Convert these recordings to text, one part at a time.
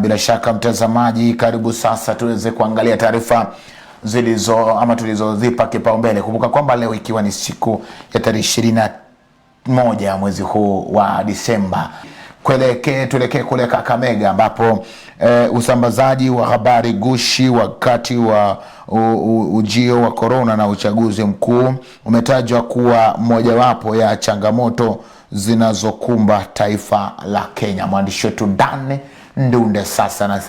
Na bila shaka mtazamaji, karibu sasa tuweze kuangalia taarifa tulizozipa kipaumbele. Kumbuka kwamba leo ikiwa ni siku ya tarehe 21 mwezi huu wa Disemba, tuelekee kule Kakamega ambapo usambazaji wa habari gushi wakati wa ujio wa corona na uchaguzi mkuu umetajwa kuwa mojawapo ya changamoto zinazokumba taifa la Kenya. Mwandishi wetu Dan Ndunde sasa na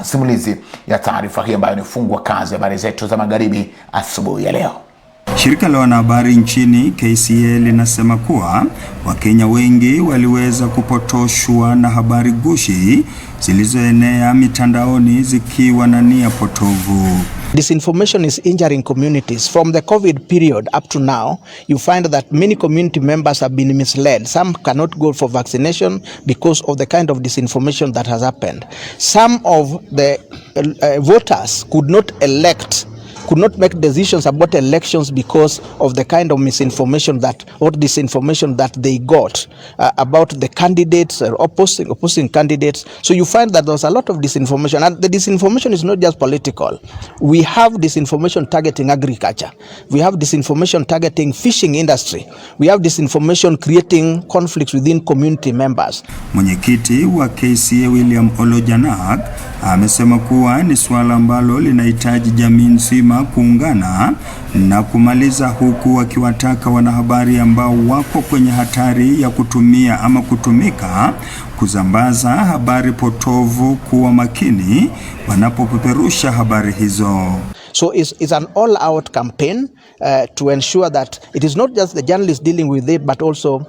simulizi ya taarifa hii ambayo ni fungwa kazi habari zetu za magharibi asubuhi ya leo. Shirika la wanahabari nchini KCA linasema kuwa Wakenya wengi waliweza kupotoshwa na habari gushi zilizoenea mitandaoni zikiwa na nia potovu. Disinformation is injuring communities. From the COVID period up to now, you find that many community members have been misled. Some cannot go for vaccination because of the kind of disinformation that has happened. Some of the voters could not make decisions about elections because of the kind of misinformation disinformation that they got about the candidates or opposing candidates. So you find that there's a lot of disinformation, and the disinformation is not just political. We have disinformation targeting agriculture. We have disinformation targeting fishing industry. We have disinformation creating conflicts within community members. Mwenyekiti wa KCA William Olojanak amesema kuwa ni swala ambalo linahitaji jamii nzima kuungana na kumaliza, huku wakiwataka wanahabari ambao wako kwenye hatari ya kutumia ama kutumika kuzambaza habari potovu kuwa makini wanapopeperusha habari hizo. So it's an all-out campaign to ensure that it is not just the journalists dealing with it, but also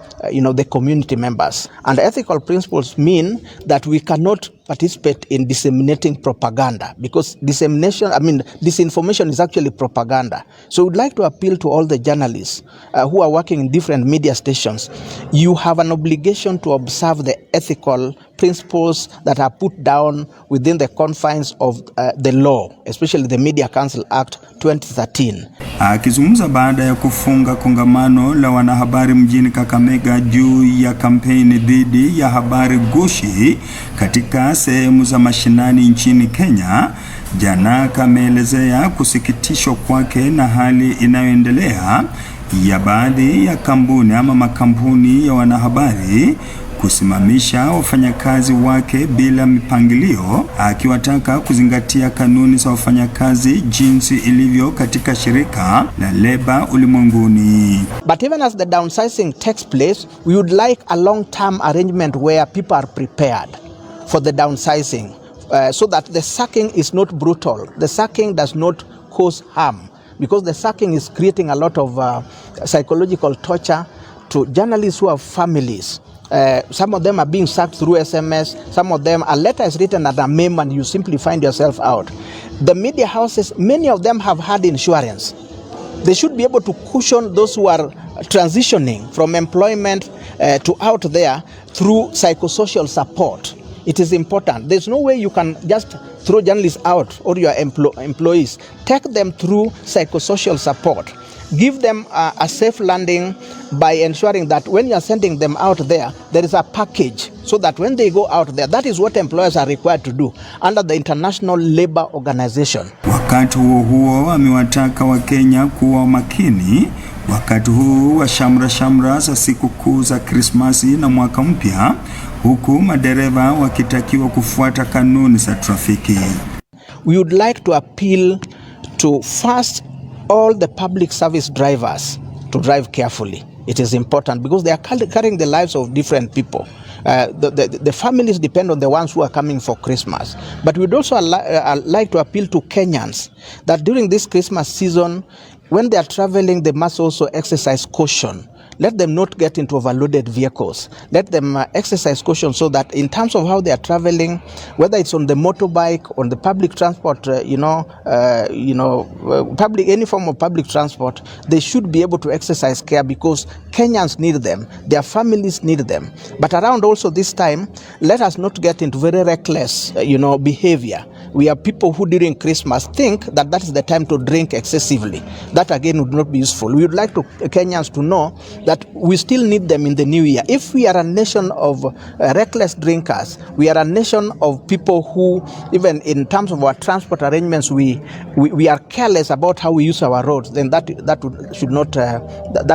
the community members. And ethical principles mean that we cannot participate in disseminating propaganda, because disinformation is actually propaganda. So we'd like to appeal to all the journalists who are working in different media stations. You have an obligation to observe the ethical principles that are put down within the confines of the law, especially the Media Council Act 2013. Akizungumza baada ya kufunga kongamano la wanahabari mjini Kakamega juu ya kampeni dhidi ya habari gushi katika sehemu za mashinani nchini Kenya, Janaka ameelezea kusikitishwa kwake na hali inayoendelea ya baadhi ya kampuni ama makampuni ya wanahabari kusimamisha wafanyakazi wake bila mipangilio, akiwataka kuzingatia kanuni za wafanyakazi jinsi ilivyo katika shirika la leba ulimwenguni. But even as the downsizing takes place, we would like a long-term arrangement where people are prepared for the downsizing, so that the sacking is not brutal. The sacking does not cause harm, because the sacking is creating a lot of psychological torture to journalists who have families. Some of them are being sacked through SMS. Some of them, a letter is written at a meme and you simply find yourself out. The media houses, many of them have had insurance. They should be able to cushion those who are transitioning from employment to out there through psychosocial support. It is important. There's no way you can just throw journalists out or your employees. Take them through psychosocial support. Give them a safe landing by ensuring that when you are sending them out there is a package, so that when they go out there, that is what employers are required to do under the International Labour Organization. Wakati huo amewataka Wakenya kuwa makini wakati huu wa shamra za siku kuu za Krismasi na mwaka mpya, huku madereva wakitakiwa kufuata kanuni za trafiki. We would like to appeal to first all the public service drivers to drive carefully. It is important because they are carrying the lives of different people. The families depend on the ones who are coming for Christmas. But we'd also like to appeal to Kenyans that during this Christmas season, when they are traveling, they must also exercise caution. Let them not get into overloaded vehicles. Let them exercise caution, so that in terms of how they are traveling, whether it's on the motorbike, on the public transport, any form of public transport, they should be able to exercise care, because Kenyans need them, their families need them. But around also this time, let us not get into very reckless, behavior. we have people who during Christmas think that that is the time to drink excessively. That again would not be useful. We would like Kenyans to know that we still need them in the new year. If we are a nation of reckless drinkers, we are a nation of people who, even in terms of our transport arrangements, we are careless about how we use our roads, then that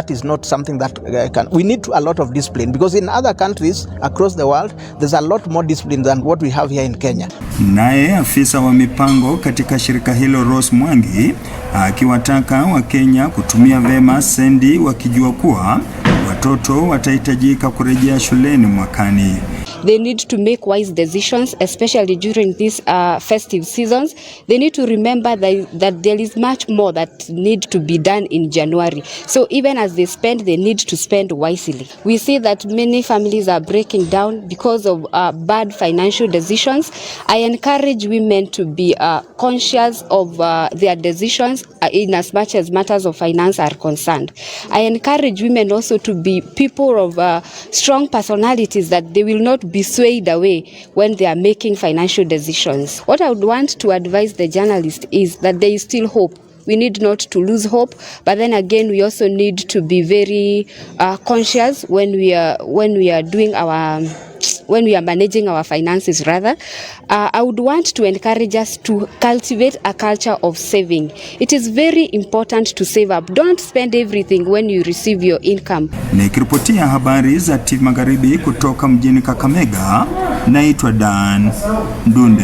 is not something that can. We need a lot of discipline, because in other countries across the world there's a lot more discipline than what we have here in Kenya. Naye afisa wa mipango katika shirika hilo Rose Mwangi akiwataka Wakenya kutumia vema sendi, wakijua kuwa watoto watahitajika kurejea shuleni mwakani. They need to make wise decisions, especially during these festive seasons. They need to remember that there is much more that needs to be done in January. So even as they spend, they need to spend wisely. We see that many families are breaking down because of bad financial decisions. I encourage women to be conscious of their decisions in as much as matters of finance are concerned. I encourage women also to be people of strong personalities, that they will not be swayed away when they are making financial decisions. What I would want to advise the journalist is that there is still hope. We need not to lose hope, but then again we also need to be very conscious when we are doing our when we are managing our finances rather. I would want to encourage us to cultivate a culture of saving. It is very important to save up. Don't spend everything when you receive your income. Nikiripotia habari za TV Magharibi kutoka mjini Kakamega, naitwa Dan Ndunde.